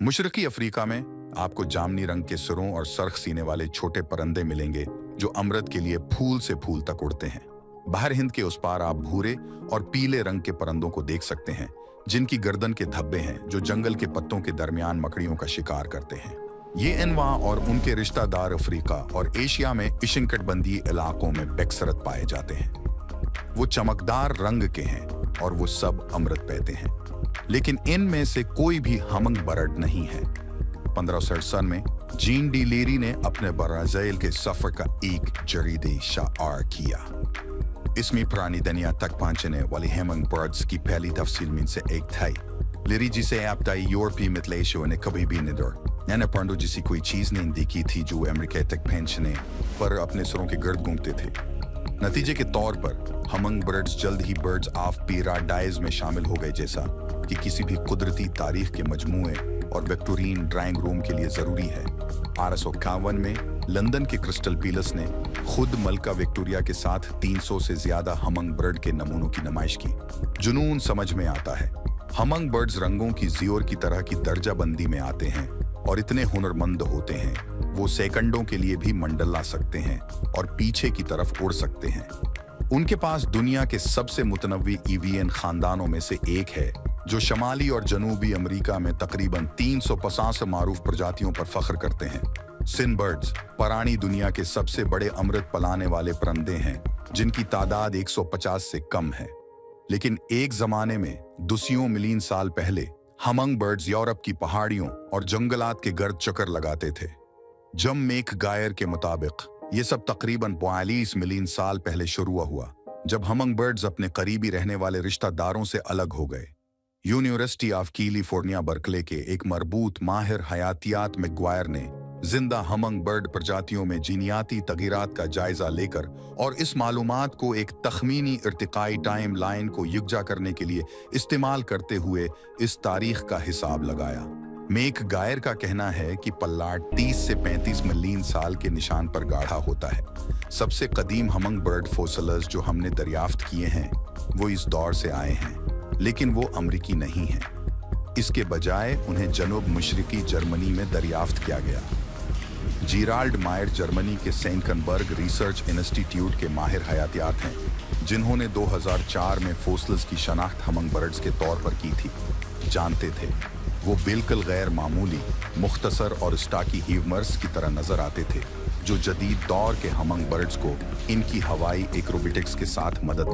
मशरकी Africa में आपको जामनी रंग के सुरों और सरख सीने वाले छोटे परिंदे मिलेंगे जो अमृत के लिए फूल से फूल तक उड़ते हैं। बाहर हिंद के उस पार आप भूरे और पीले रंग के परिंदों को देख सकते हैं जिनकी गर्दन के धब्बे हैं जो जंगल के पत्तों के दरमियान मकड़ियों का शिकार करते हैं। ये अनवा और उनके रिश्तेदार अफ्रीका और एशिया में उष्णकटिबंधीय इलाकों में बेकसरत पाए जाते हैं। वो चमकदार रंग के हैं और वो सब अमृत पीते हैं, लेकिन इनमें से कोई भी हमंग बर्ड नहीं है। 1567 में जीन डी लेरी ने अपने ब्राजील के सफर का एक जरीदे शार किया। इसमें पुरानी दुनिया तक पहुंचने वाली हमंग बर्ड्स की पहली तफसील में से एक थी। लेरी जिसे आपदाई यूरोपीय मिथलेशियों ने कभी भी नहीं पंडो जिसी कोई चीज नहीं देखी थी जो अमेरिका तक पहुंचने पर अपने सुरों के गर्द घूमते थे। नतीजे के तौर पर हमंग बर्ड्स जल्द ही बर्ड्स ऑफ पैराडाइज में शामिल हो गए, जैसा कि किसी भी कुदरती तारीख के मजमूए और विक्टोरियन ड्राइंग रूम के लिए जरूरी है। 1851 में लंदन के क्रिस्टल पैलेस ने खुद मलका विक्टोरिया के साथ 300 से ज्यादा हमंग बर्ड के नमूनों की नुमाइश की। जुनून समझ में आता है। हमंग बर्ड्स रंगों की जियोर की तरह की दर्जा बंदी में आते हैं और इतने हुनरमंद होते हैं वो सेकंडों के लिए भी मंडला सकते हैं और पीछे की तरफ उड़ सकते हैं। उनके पास दुनिया के सबसे मुतनव्वी एवियन खानदानों में से एक है जो शमाली और जनूबी अमेरिका में तकरीबन 350 मारूफ प्रजातियों पर फख्र करते हैं। सिनबर्ड्स पुरानी दुनिया के सबसे बड़े अमृत पलाने वाले परिंदे हैं जिनकी तादाद 150 से कम है, लेकिन एक जमाने में दुसियों मिलियन साल पहले हमंग बर्ड्स यूरोप की पहाड़ियों और जंगलात के गर्द चक्कर लगाते थे। जम मेक गायर के मुताबिक ये सब तकरीबन 42 मिलियन साल पहले शुरू हुआ जब हमंग बर्ड्स अपने करीबी रहने वाले रिश्तेदारों से अलग हो गए। यूनिवर्सिटी ऑफ कैलिफोर्निया बर्कले के एक मरबूत माहिर हयातियात मैकग्वायर ने जिंदा हमंग बर्ड प्रजातियों में जीनियाती तगीरात का जायजा लेकर और इस मालूमात को एक तखमीनी इर्तिकाई टाइम लाइन को यकजा करने के लिए इस्तेमाल करते हुए इस तारीख का हिसाब लगाया। मेक गायर का कहना है कि पल्लाट 30 से 35 मिलियन साल के निशान पर गाढ़ा होता है। सबसे कदीम हमंग बर्ड फोसिल्स जो हमने दरियाफ्त किए हैं वो इस दौर से आए हैं, लेकिन वो अमरीकी नहीं हैं। इसके बजाय उन्हें जनूब मशरकी जर्मनी में दरियाफ्त किया गया। जीराल्ड मायर जर्मनी के सेंकनबर्ग रिसर्च इंस्टीट्यूट के माहिर हयातियात हैं जिन्होंने 2004 में फोसिल्स की शनाख्त हमंग बर्ड्स के तौर पर की थी। जानते थे वो बिल्कुल गैर मामूली, मुख्तसर और स्टाकी हीवमर्स की तरह नजर आते थे जो जदीद दौर के हमंग बर्ड्स को इनकी हवाई एक्रोबेटिक्स के साथ मदद